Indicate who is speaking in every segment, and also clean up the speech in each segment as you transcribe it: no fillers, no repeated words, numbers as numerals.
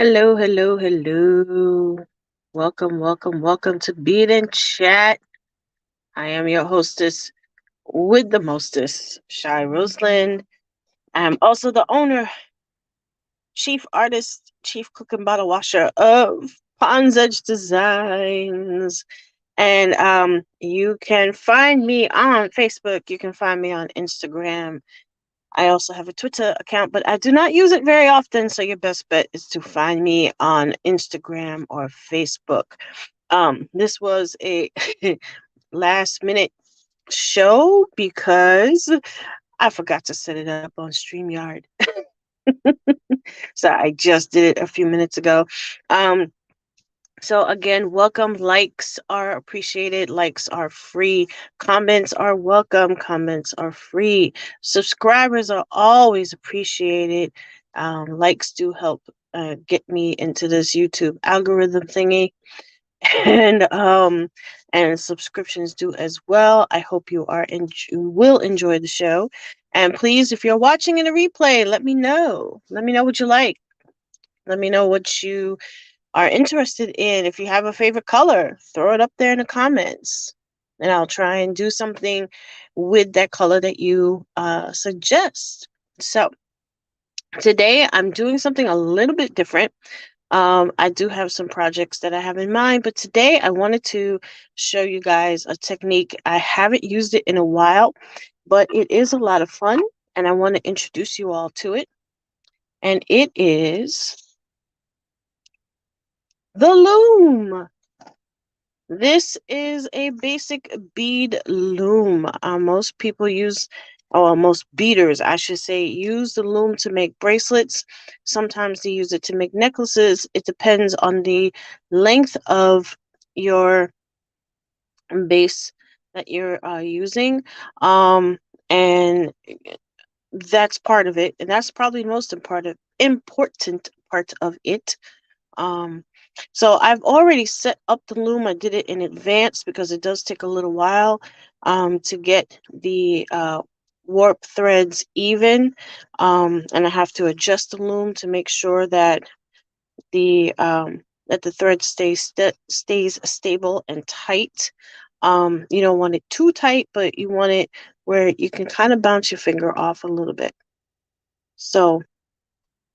Speaker 1: Hello, hello, hello. Welcome to Bead and Chat. I am your hostess with the mostest, Shy Roseland. I am also the owner, chief artist, chief cook and bottle washer of Pond's Edge Designs. And you can find me on Facebook. You can find me on Instagram. I also have a Twitter account, but I do not use it very often. So your best bet is to find me on Instagram or Facebook. This was a last minute show because I forgot to set it up on StreamYard. So I just did it a few minutes ago. Um, so again, welcome. Likes are appreciated. Likes are free. Comments are welcome. Comments are free. Subscribers are always appreciated. Likes do help get me into this YouTube algorithm thingy. and subscriptions do as well. I hope you will enjoy the show. And please, if you're watching in a replay, let me know. Let me know what you like. Let me know what you are interested in. If you have a favorite color, throw it up there in the comments. And I'll try and do something with that color that you suggest. So today I'm doing something a little bit different. I do have some projects that I have in mind, but today I wanted to show you guys a technique. I haven't used it in a while, but it is a lot of fun, and I want to introduce you all to it. And it is the loom. This is a basic bead loom. Most people use, or most beaders, I should say, use the loom to make bracelets. Sometimes they use it to make necklaces. It depends on the length of your base that you're using. And that's part of it. And that's probably the most important part of it. Um, so I've already set up the loom. I did it in advance because it does take a little while to get the warp threads even. And I have to adjust the loom to make sure that the thread stays stable and tight. You don't want it too tight, but you want it where you can kind of bounce your finger off a little bit. So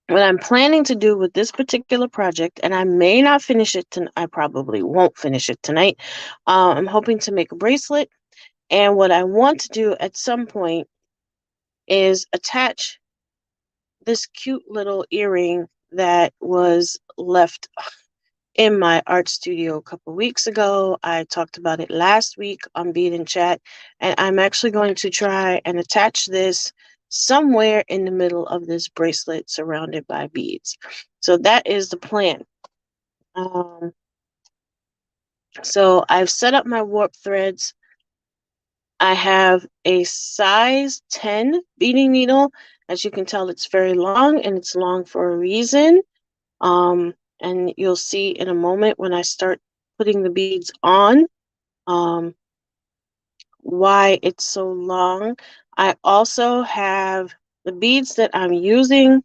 Speaker 1: what I'm planning to do with this particular project, and I may not finish it tonight, I probably won't finish it tonight. I'm hoping to make a bracelet, and what I want to do at some point is attach this cute little earring that was left in my art studio a couple weeks ago. I talked about it last week on Bead and Chat, and I'm actually going to try and attach this somewhere in the middle of this bracelet surrounded by beads. So that is the plan. Um, so I've set up my warp threads. I have a size 10 beading needle. As you can tell, it's very long, and it's long for a reason. And you'll see in a moment when I start putting the beads on um, why it's so long. I also have the beads that I'm using,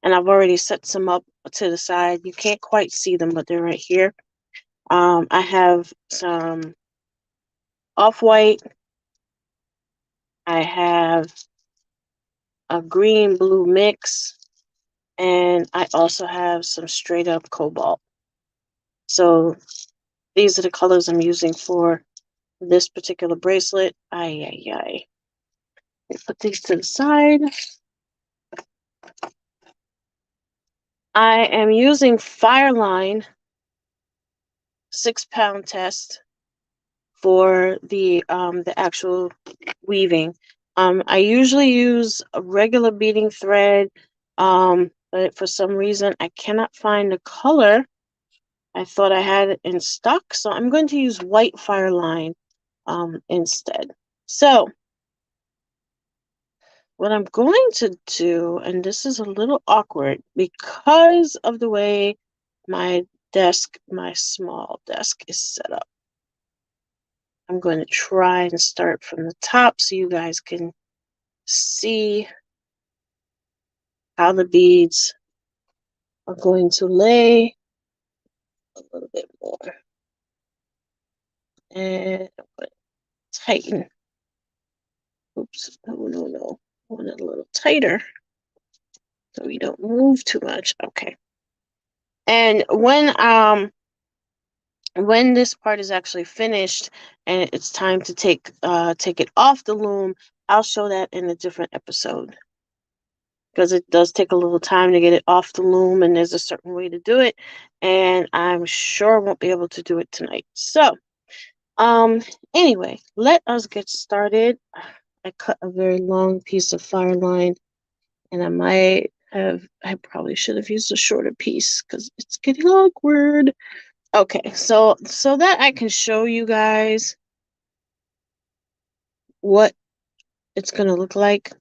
Speaker 1: and I've already set some up to the side. You can't quite see them, but they're right here. I have some off-white. I have a green-blue mix, and I also have some straight-up cobalt. So these are the colors I'm using for this particular bracelet. Ay, ay, ay. Put these to the side. I am using Fireline 6-pound test for the actual weaving. I usually use a regular beading thread, but for some reason I cannot find the color. I thought I had it in stock, so I'm going to use white Fireline instead. So what I'm going to do, and this is a little awkward because of the way my small desk is set up. I'm going to try and start from the top so you guys can see how the beads I'm going to lay a little bit more. And I'm going to tighten. Oops. No. I want it a little tighter so we don't move too much. Okay. And when this part is actually finished and it's time to take it off the loom, I'll show that in a different episode, because it does take a little time to get it off the loom, and there's a certain way to do it, and I'm sure I won't be able to do it tonight. So anyway, let us get started. I cut a very long piece of fire line, and I probably should have used a shorter piece because it's getting awkward. Okay, so that I can show you guys what it's gonna look like.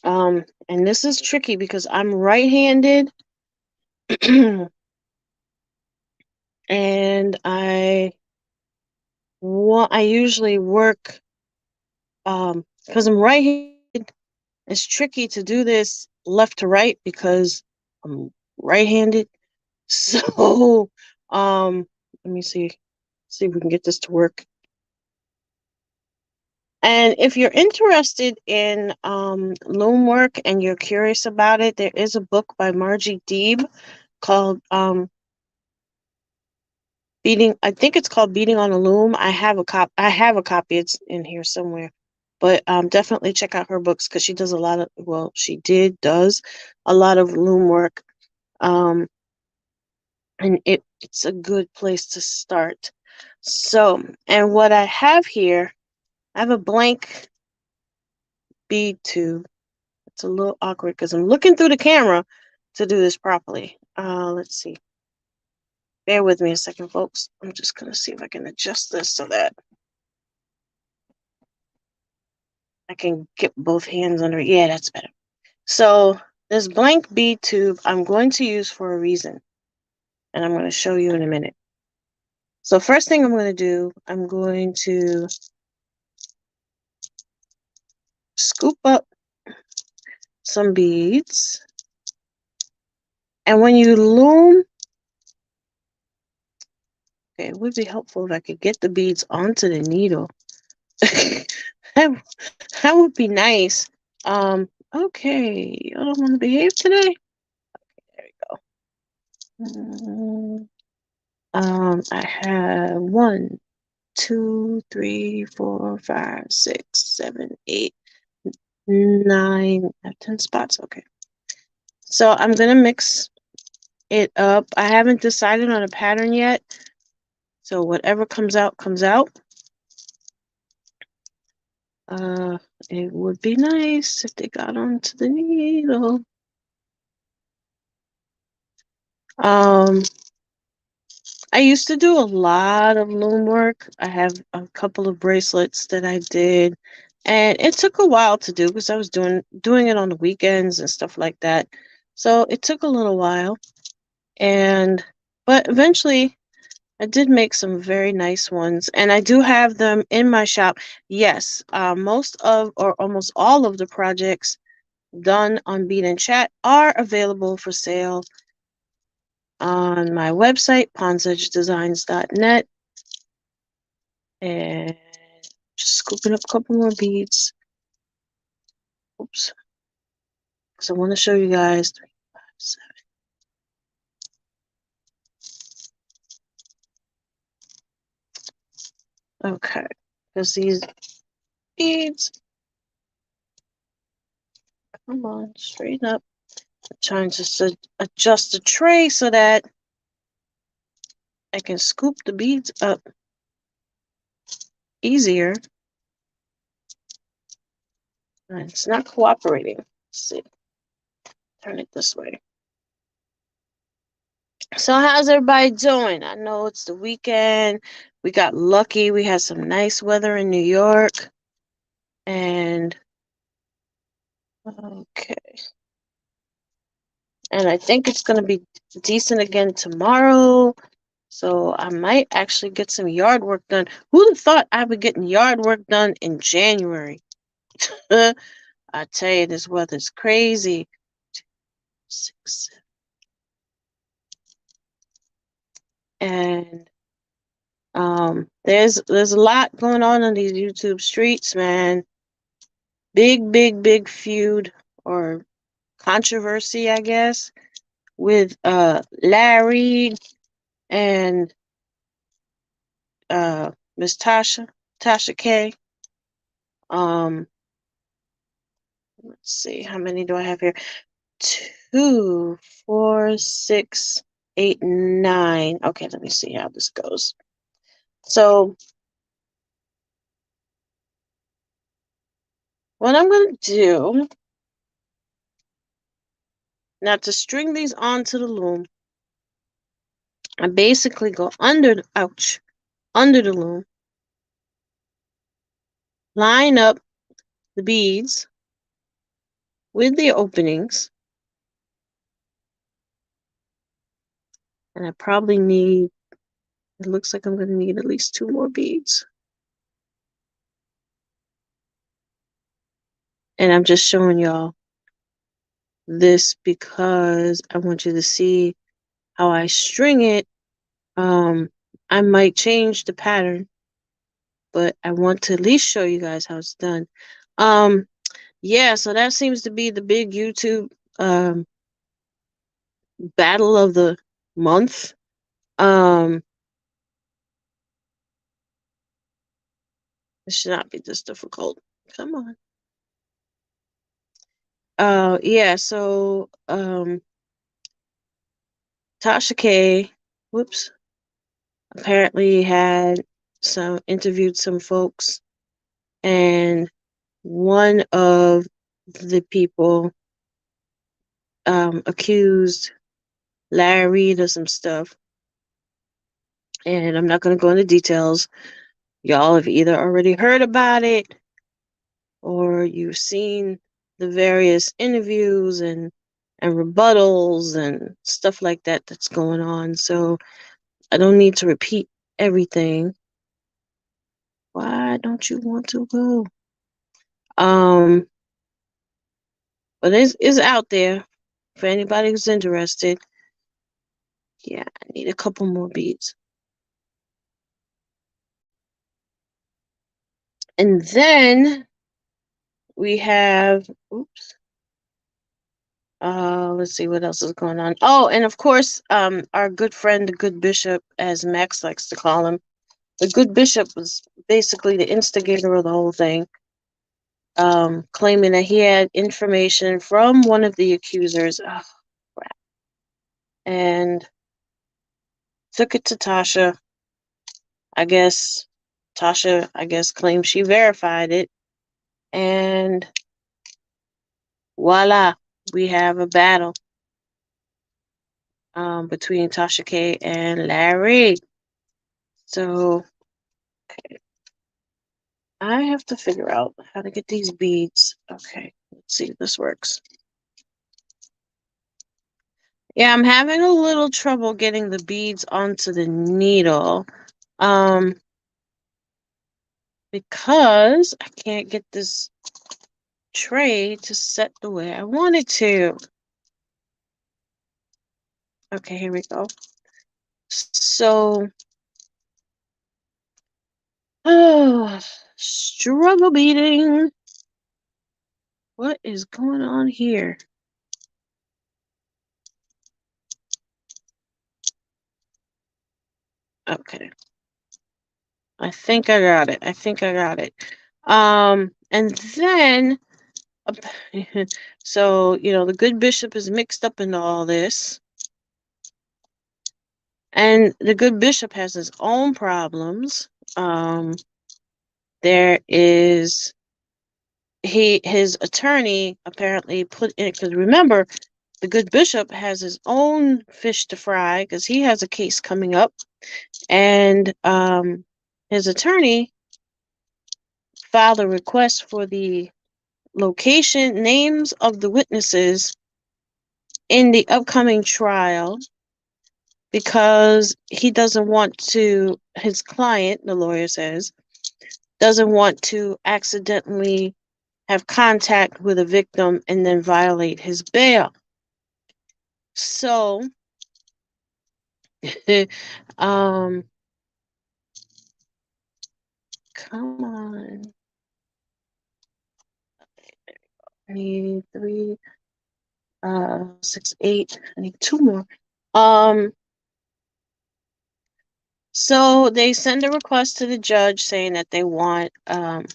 Speaker 1: And this is tricky because I'm right-handed, and I usually work because I'm right-handed. It's tricky to do this left to right because I'm right-handed. So let me see if we can get this to work. And if you're interested in loom work and you're curious about it, there is a book by Margie Deeb called I think it's called Beading on a Loom. I have a copy. It's in here somewhere. But definitely check out her books because she does does a lot of loom work. And it's a good place to start. So, and what I have here, I have a blank bead tube. It's a little awkward because I'm looking through the camera to do this properly. Let's see. Bear with me a second, folks. I'm just going to see if I can adjust this so that I can get both hands under it. Yeah, that's better. So this blank bead tube I'm going to use for a reason, and I'm going to show you in a minute. So first thing I'm going to do, I'm going to scoop up some beads. And when you loom, okay, it would be helpful if I could get the beads onto the needle. that, that would be nice. Okay, I don't want to behave today. Okay, there we go. I have 1, 2, 3, 4, 5, 6, 7, 8, 9. I have 10 spots. Okay. So I'm gonna mix it up. I haven't decided on a pattern yet. So whatever comes out, comes out. It would be nice if they got onto the needle. I used to do a lot of loom work. I have a couple of bracelets that I did, and it took a while to do because I was doing it on the weekends and stuff like that. So it took a little while, but eventually I did make some very nice ones, and I do have them in my shop. Yes, most of or almost all of the projects done on Bead and Chat are available for sale on my website, ponsedgedesigns.net. And just scooping up a couple more beads. Oops. Because I want to show you guys 3, 5, 7. Okay. Because these beads, come on, straighten up. I'm trying to adjust the tray so that I can scoop the beads up easier. And it's not cooperating. Let's see. Turn it this way. So how's everybody doing? I know it's the weekend. We got lucky. We had some nice weather in New York. And okay. And I think it's going to be decent again tomorrow. So I might actually get some yard work done. Who'd have thought I would get yard work done in January? I tell you, this weather's crazy. 6, And there's a lot going on these YouTube streets, man. Big feud or controversy, I guess, with Larry and Miss Tasha K. Um, let's see, how many do I have here? 2, 4, 6, 8, 9. Okay, let me see how this goes. So what I'm gonna do now to string these onto the loom, I basically go under the loom, line up the beads with the openings, and I probably need, it looks like I'm going to need at least 2 more beads. And I'm just showing y'all this because I want you to see how I string it. I might change the pattern, but I want to at least show you guys how it's done. Yeah, so that seems to be the big YouTube battle of the month. It should not be this difficult. Come on. Yeah, so Tasha K, whoops, apparently had interviewed some folks, and one of the people accused Larry of some stuff, and I'm not going to go into details. Y'all have either already heard about it or you've seen the various interviews and rebuttals and stuff like that that's going on. So I don't need to repeat everything. Why don't you want to go? But it's out there for anybody who's interested. Yeah, I need a couple more beads. And then we have, oops. Let's see what else is going on. Oh, and of course, our good friend, the good bishop, as Max likes to call him, the good bishop was basically the instigator of the whole thing, claiming that he had information from one of the accusers. Oh, crap. And took it to Tasha. Tasha, claimed she verified it. And voila, we have a battle between Tasha K and Larry. So, okay. I have to figure out how to get these beads. Okay, let's see if this works. Yeah, I'm having a little trouble getting the beads onto the needle. Because I can't get this tray to set the way I want it to. Okay, here we go. So, struggle beading. What is going on here? Okay. I think I got it. And then, so, the good bishop is mixed up in all this. And the good bishop has his own problems. There is his attorney apparently put in, because remember, the good bishop has his own fish to fry because he has a case coming up, and his attorney filed a request for the names of the witnesses in the upcoming trial because he doesn't want to, his client, the lawyer says, doesn't want to accidentally have contact with a victim and then violate his bail. So um, come on. I need three, 6, 8. I need two more. Um, so they send a request to the judge saying that they want the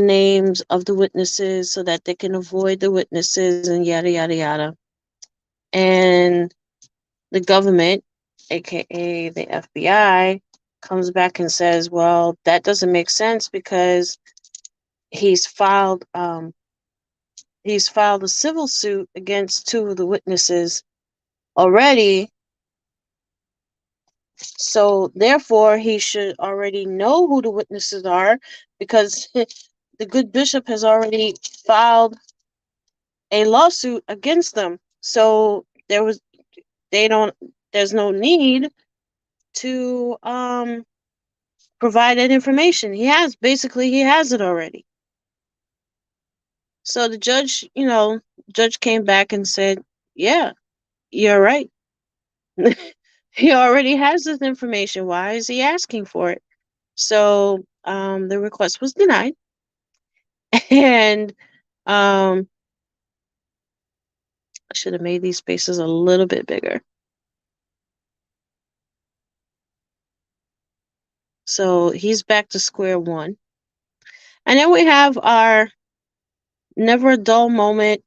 Speaker 1: names of the witnesses so that they can avoid the witnesses and yada yada yada. And the government, aka the FBI, comes back and says, "Well, that doesn't make sense because he's filed he's filed a civil suit against two of the witnesses already, so therefore he should already know who the witnesses are because the good bishop has already filed a lawsuit against them. So they don't there's no need to provide that information. He has it already." So the judge came back and said, "Yeah, you're right. He already has this information. Why is he asking for it?" So the request was denied, and I should have made these spaces a little bit bigger. So he's back to square one. And then we have our never a dull moment,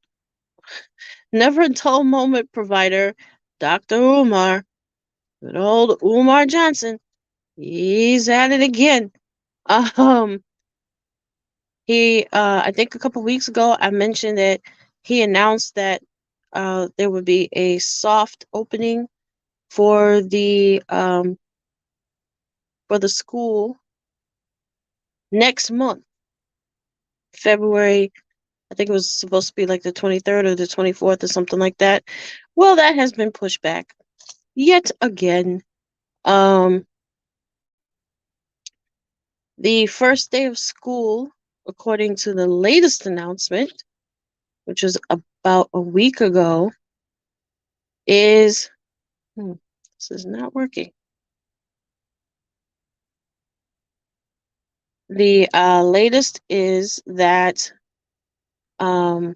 Speaker 1: never a dull moment provider, Dr. Umar, good old Umar Johnson. He's at it again. Um, I think a couple weeks ago, I mentioned that he announced that there would be a soft opening for the school next month, February. I think it was supposed to be like the 23rd or the 24th or something like that. Well, that has been pushed back yet again. Um, the first day of school, according to the latest announcement, which was about a week ago, is this is not working. The latest is that um,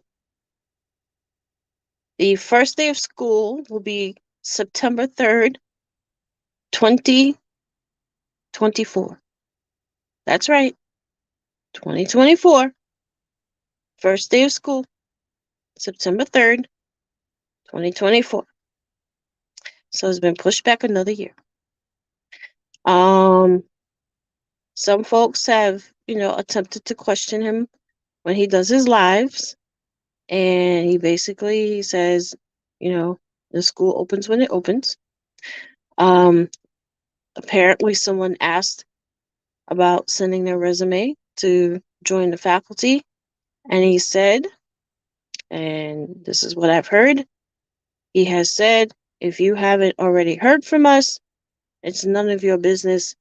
Speaker 1: the first day of school will be September 3rd, 2024. That's right, 2024. First day of school, September 3rd, 2024. So it's been pushed back another year. Um, some folks have, attempted to question him when he does his lives, and he says, the school opens when it opens. Apparently someone asked about sending their resume to join the faculty, and he said, and this is what I've heard, he has said, if you haven't already heard from us, it's none of your business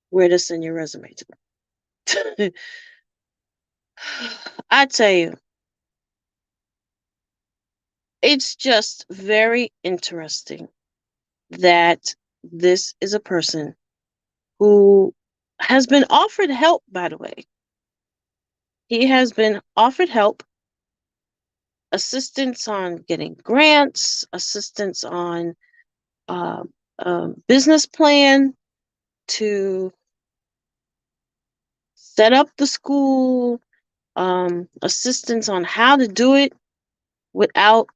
Speaker 1: where to send your resume to. I tell you, it's just very interesting that this is a person who has been offered help, by the way. He has been offered help, assistance on getting grants, assistance on uh, business plan to set up the school, assistance on how to do it without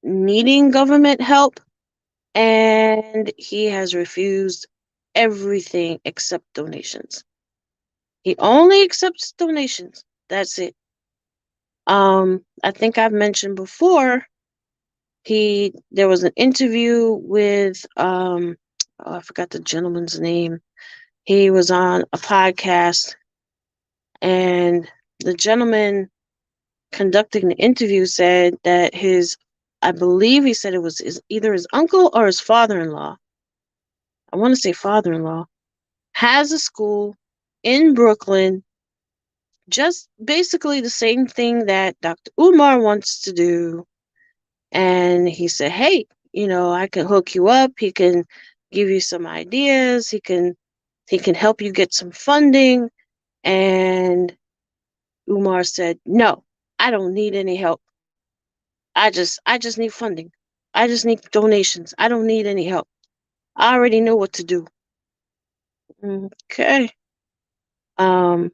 Speaker 1: needing government help. And he has refused everything except donations. He only accepts donations. That's it. I think I've mentioned before, there was an interview with oh, I forgot the gentleman's name. He was on a podcast, and the gentleman conducting the interview said that I believe he said it was either his uncle or his father-in-law. I want to say father-in-law has a school in Brooklyn, just basically the same thing that Dr. Umar wants to do. And he said, hey, I can hook you up. He can give you some ideas. He can help you get some funding. And Umar said, no, I don't need any help. I just need funding. I just need donations. I don't need any help. I already know what to do. Okay. Um,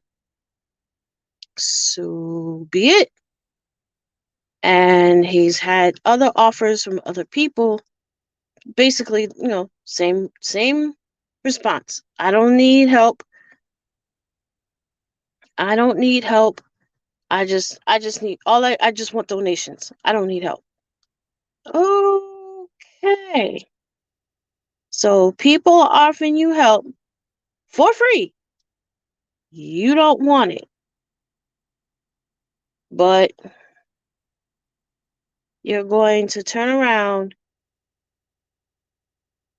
Speaker 1: so be it. And he's had other offers from other people. Basically, same response. I don't need help. I don't need help. I just need I just want donations. I don't need help. Okay. So people are offering you help for free. You don't want it, but you're going to turn around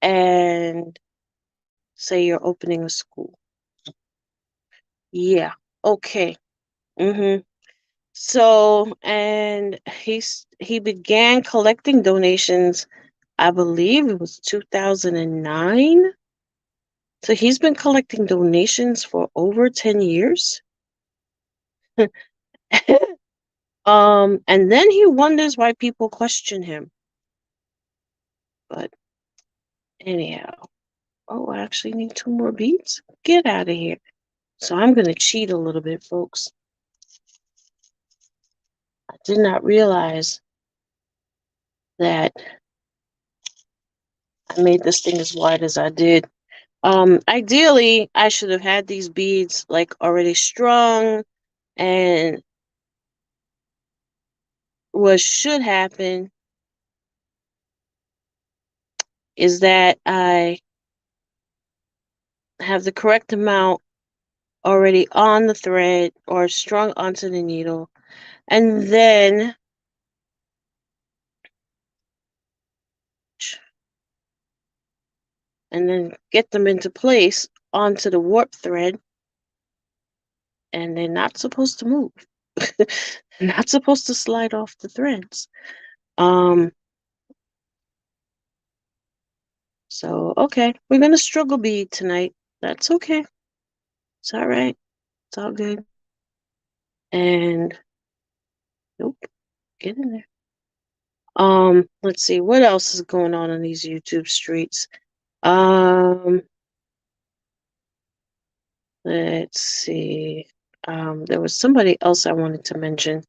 Speaker 1: and say you're opening a school. Yeah. Okay. Mhm. So, and he began collecting donations, I believe it was 2009. So he's been collecting donations for over 10 years. And then he wonders why people question him. But anyhow, oh, I actually need 2 more beats. Get out of here. So I'm going to cheat a little bit, folks. I did not realize that I made this thing as wide as I did. Ideally, I should have had these beads like already strung, and what should happen is that I have the correct amount already on the thread or strung onto the needle, and then get them into place onto the warp thread, and they're not supposed to move. Not supposed to slide off the threads. Um so okay, we're gonna struggle bead tonight. That's okay. It's all right. It's all good. And nope, get in there. Let's see what else is going on in these YouTube streets. Um, let's see. There was somebody else I wanted to mention.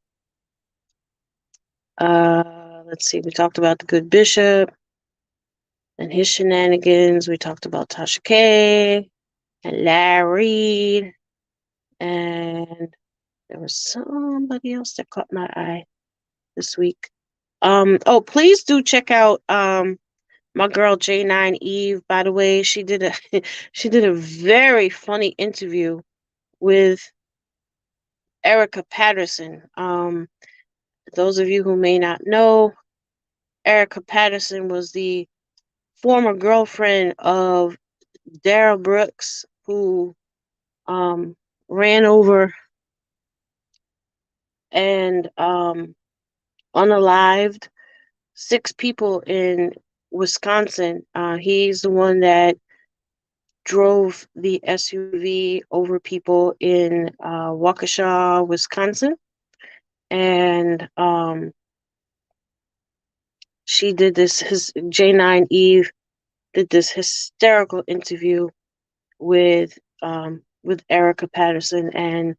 Speaker 1: Let's see. We talked about the good bishop and his shenanigans. We talked about Tasha K and Larry, and there was somebody else that caught my eye this week. Oh, please do check out my girl J9 Eve. By the way, she did a she did a very funny interview with Erica Patterson. Those of you who may not know, Erica Patterson was the former girlfriend of Daryl Brooks, who ran over and unalived 6 people in Wisconsin. He's the one that drove the SUV over people in Waukesha, Wisconsin. And she did this, his J9 Eve did this hysterical interview with Erica Patterson, and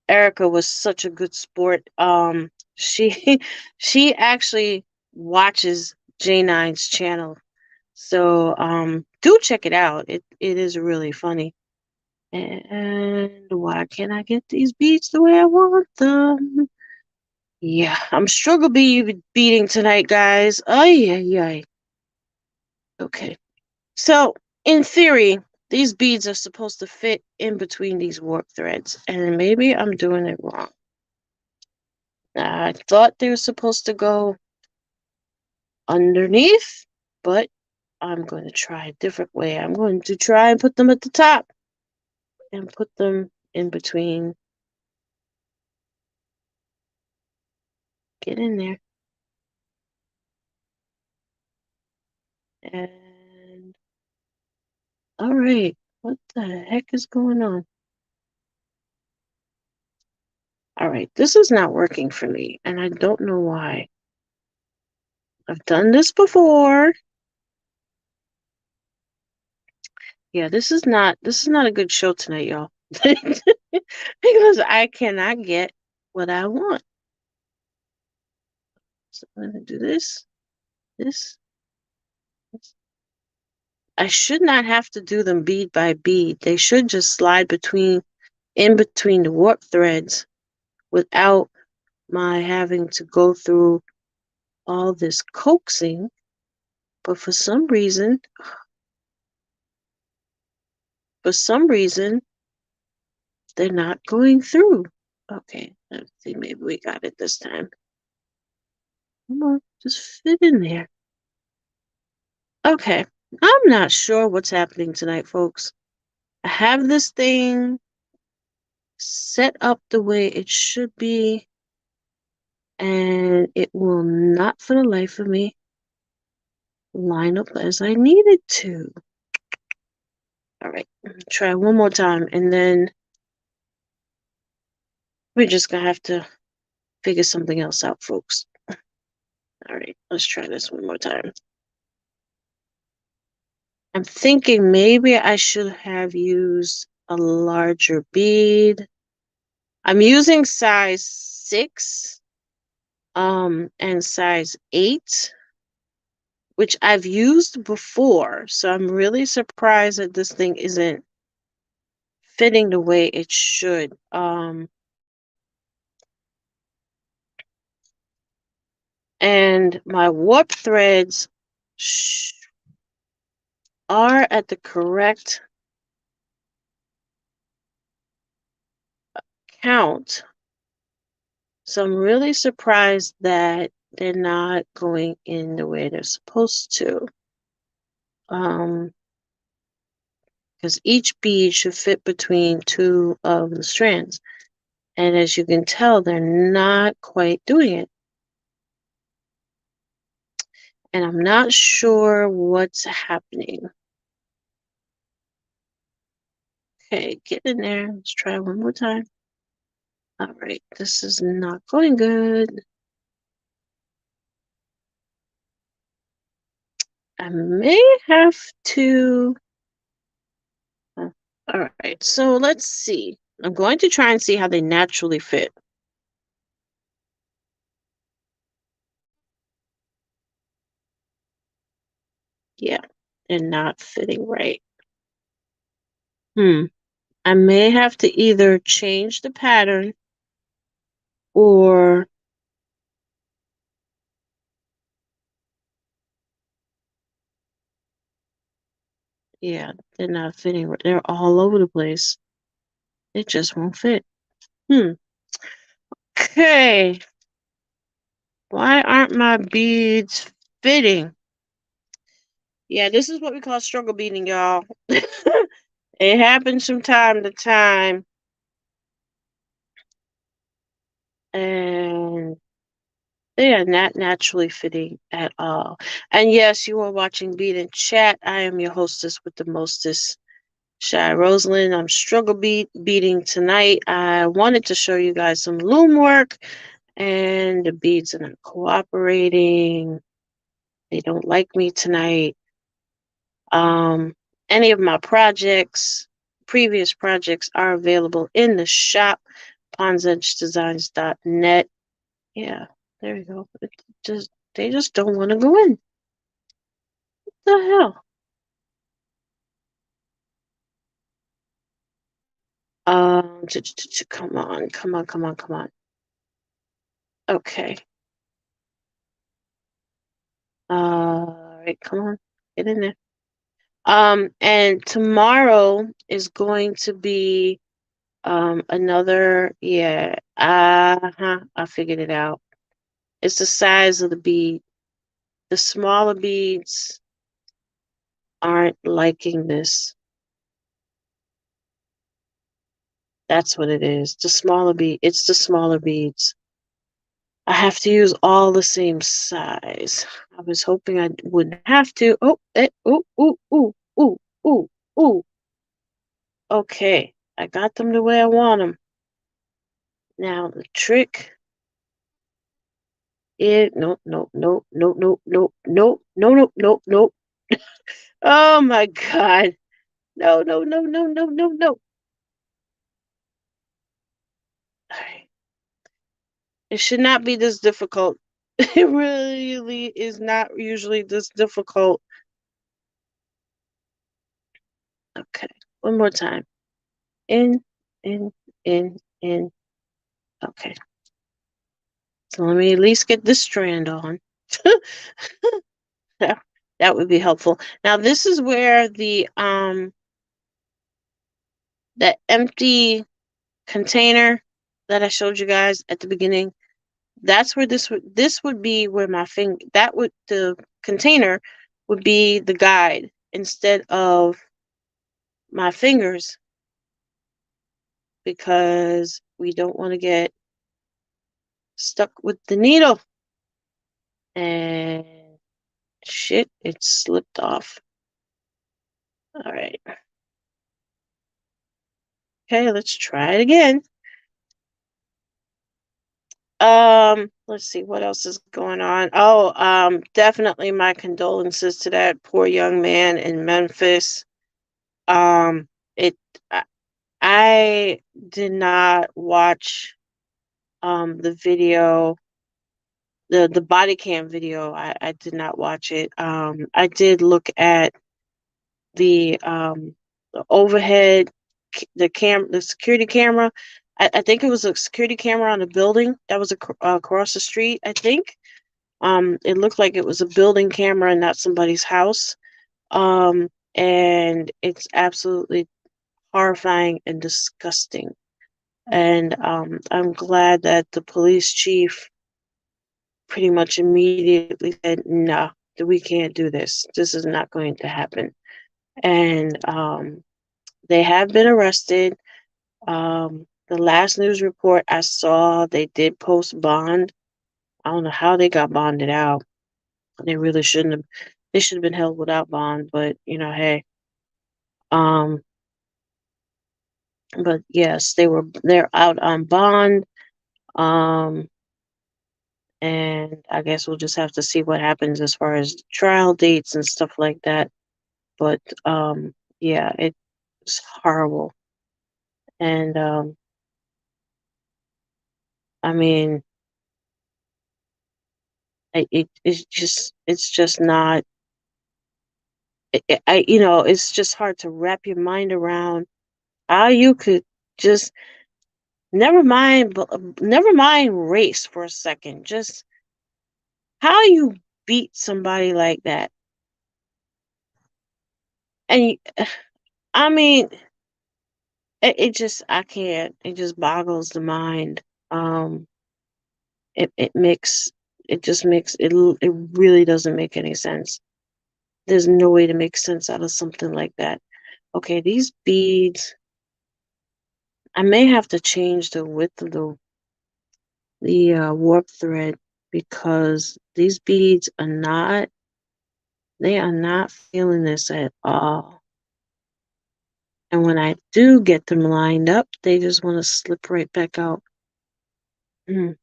Speaker 1: Erica was such a good sport. She she actually watches J9's channel. So do check it out. It is really funny. And why can't I get these beats the way I want them? Yeah, I'm struggle beating tonight, guys. Ay, ay, ay. Okay. So, in theory, these beads are supposed to fit in between these warp threads, and maybe I'm doing it wrong. I thought they were supposed to go underneath, but I'm going to try a different way. I'm going to try and put them at the top and put them in between. Get in there. And all right, what the heck is going on? All right, this is not working for me, and I don't know why. I've done this before. Yeah, this is not a good show tonight, y'all. Because I cannot get what I want. So I'm gonna do this, this. I should not have to do them bead by bead. They should just slide in between the warp threads without my having to go through all this coaxing. But for some reason, they're not going through. Okay, let's see, maybe we got it this time. Come on, just fit in there. Okay, I'm not sure what's happening tonight, folks. I have this thing set up the way it should be, and it will not, for the life of me, line up as I need it to. All right, try one more time, and then we're just gonna have to figure something else out, folks. All right, let's try this one more time. I'm thinking maybe I should have used a larger bead. I'm using size 6 and size 8, which I've used before. So I'm really surprised that this thing isn't fitting the way it should. And my warp threads are at the correct count. So I'm really surprised that they're not going in the way they're supposed to. Because each bead should fit between 2 of the strands. And as you can tell, they're not quite doing it. And I'm not sure what's happening. Okay, get in there. Let's try one more time. All right, this is not going good. I may have to... All right, so let's see. I'm going to try and see how they naturally fit. Yeah, they're not fitting right. I may have to either change the pattern or yeah, they're not fitting. They're all over the place. It just won't fit. Okay. Why aren't my beads fitting? Yeah, this is what we call struggle beading, y'all. It happens from time to time. And they are not naturally fitting at all. And yes, you are watching Bead and Chat. I am your hostess with the mostest, Shy Rosalind. I'm struggle beading tonight. I wanted to show you guys some loom work, and the beads are not cooperating. They don't like me tonight. Any of my previous projects are available in the shop, ponsedgedesigns.net. Yeah, there you go. They just don't want to go in. What the hell? Come on, come on, come on, come on. Okay. All right, come on, get in there. And tomorrow is going to be another, yeah, I figured it out. It's the size of the bead. The smaller beads aren't liking this. That's what it is. It's the smaller beads. I have to use all the same size. I was hoping I wouldn't have to. Oh, ooh, ooh, ooh, ooh, ooh, ooh. Okay, I got them the way I want them. Now the trick is nope, nope, nope, nope, nope, nope, nope, no, nope, nope, nope. Oh my God! No, no, no, no, no, no, no. All right. It should not be this difficult. It really is not usually this difficult. Okay, one more time. In, in, in. Okay. So let me at least get this strand on. that, that would be helpful. Now this is where the empty container that I showed you guys at the beginning, that's where this would be where my finger, the container would be the guide instead of my fingers, because we don't want to get stuck with the needle. And shit, it slipped off. All right. Okay, let's try it again. Let's see what else is going on. Oh, definitely my condolences to that poor young man in Memphis. It I did not watch the video, the body cam video. I did not watch it. I did look at the overhead, the security camera. I think it was a security camera on a building that was across the street, I think. It looked like it was a building camera and not somebody's house. And it's absolutely horrifying and disgusting. And I'm glad that the police chief pretty much immediately said, "No, we can't do this. This is not going to happen." And they have been arrested. The last news report I saw, they did post bond. I don't know how they got bonded out. They really shouldn't have. They should have been held without bond. But hey. Um, but yes, they're out on bond. Um, and I guess we'll just have to see what happens as far as trial dates and stuff like that. But yeah, it's horrible. And I mean, it's just not. It's just hard to wrap your mind around how you could just never mind race for a second. Just how you beat somebody like that. And I mean, it just, I can't. It just boggles the mind. Um, it makes it just makes it really doesn't make any sense. There's no way to make sense out of something like that. Okay, these beads, I may have to change the width of the warp thread, because these beads they are not feeling this at all. And when I do get them lined up, they just want to slip right back out. Mm.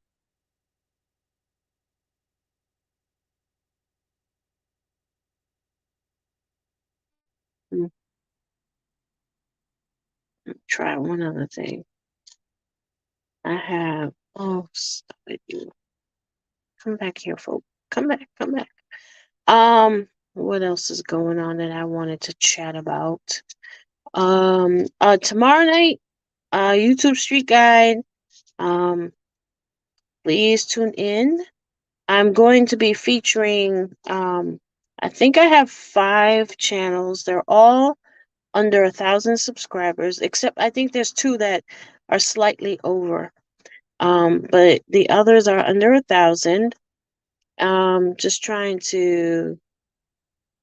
Speaker 1: Mm. Try one other thing. I have, oh, stop it, you. Come back here, folks. Come back, come back. What else is going on that I wanted to chat about? Tomorrow night, YouTube Street Guide. Um, please tune in. I'm going to be featuring, I think I have 5 channels. They're all under 1,000 subscribers, except I think there's 2 that are slightly over. But the others are under 1,000. Just trying to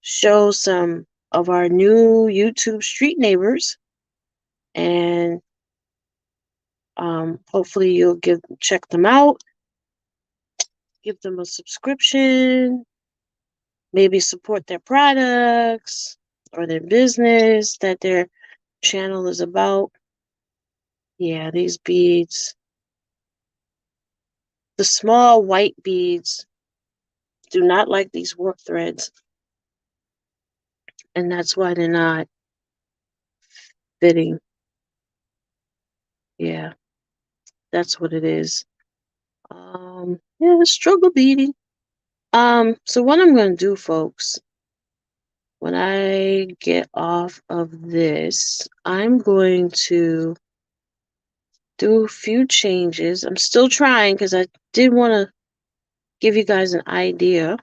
Speaker 1: show some of our new YouTube street neighbors, and hopefully you'll check them out. give them a subscription, maybe support their products or their business that their channel is about. Yeah, these beads, the small white beads, do not like these warp threads, and that's why they're not fitting. Yeah, that's what it is. Yeah, struggle beading. So what I'm gonna do, folks, when I get off of this, I'm going to do a few changes. I'm still trying because I did want to give you guys an idea,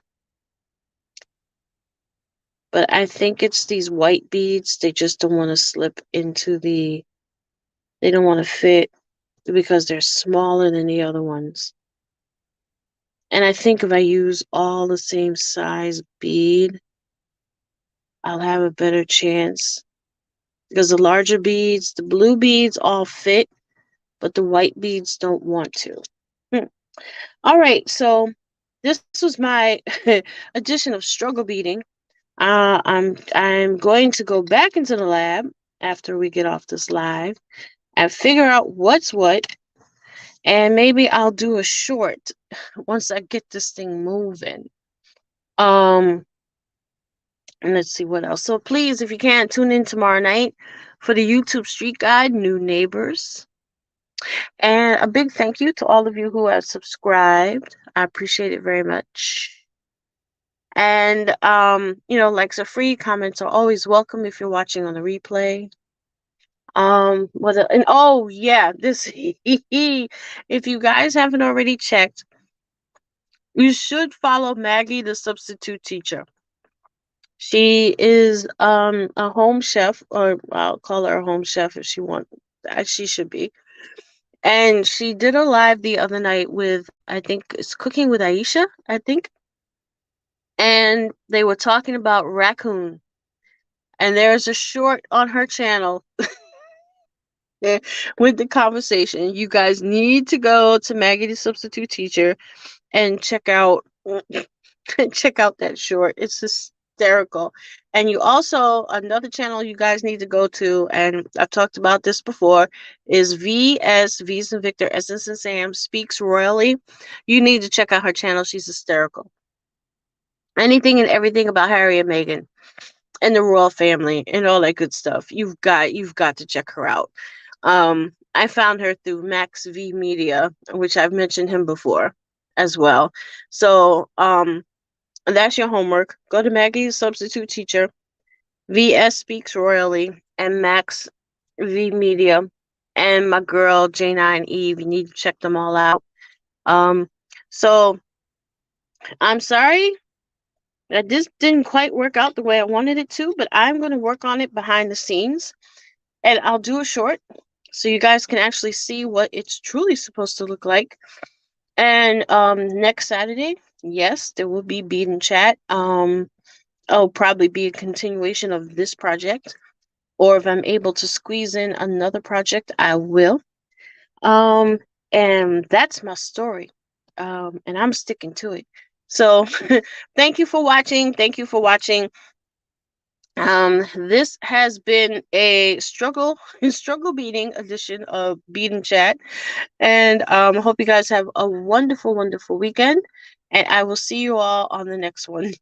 Speaker 1: but I think it's these white beads. They just don't want to slip into they don't want to fit because they're smaller than the other ones. And I think if I use all the same size bead, I'll have a better chance because the larger beads, the blue beads all fit, but the white beads don't want to. All right, so this was my edition of struggle beading. I'm going to go back into the lab after we get off this live and figure out what's what, and maybe I'll do a short once I get this thing moving. And let's see what else. So please, if you can, tune in tomorrow night for the YouTube Street Guide, New Neighbors. And a big thank you to all of you who have subscribed. I appreciate it very much. And likes are free, comments are always welcome if you're watching on the replay. And oh yeah, this if you guys haven't already checked, you should follow Maggie, the substitute teacher. She is a home chef, or I'll call her a home chef if she wants. She should be. And she did a live the other night with, I think it's Cooking with Aisha, I think. And they were talking about raccoon. And there's a short on her channel with the conversation. You guys need to go to Maggie the Substitute Teacher and check out that short. It's hysterical. And you also, another channel you guys need to go to, and I've talked about this before, is V's and Victor, Essence and Sam Speaks Royally. You need to check out her channel. She's hysterical. Anything and everything about Harry and Meghan and the royal family and all that good stuff. You've got to check her out. I found her through Max V Media, which I've mentioned him before as well. So that's your homework. Go to Maggie's Substitute Teacher, VS Speaks Royally, and Max V Media, and my girl J9 Eve. You need to check them all out. So I'm sorry that this didn't quite work out the way I wanted it to, but I'm going to work on it behind the scenes, and I'll do a short so you guys can actually see what it's truly supposed to look like. And next Saturday, yes, there will be Bead and Chat. It'll probably be a continuation of this project, or if I'm able to squeeze in another project, I will. And that's my story. And I'm sticking to it. So thank you for watching. Thank you for watching. This has been a struggle beating edition of Bead and Chat. And I hope you guys have a wonderful, wonderful weekend. And I will see you all on the next one.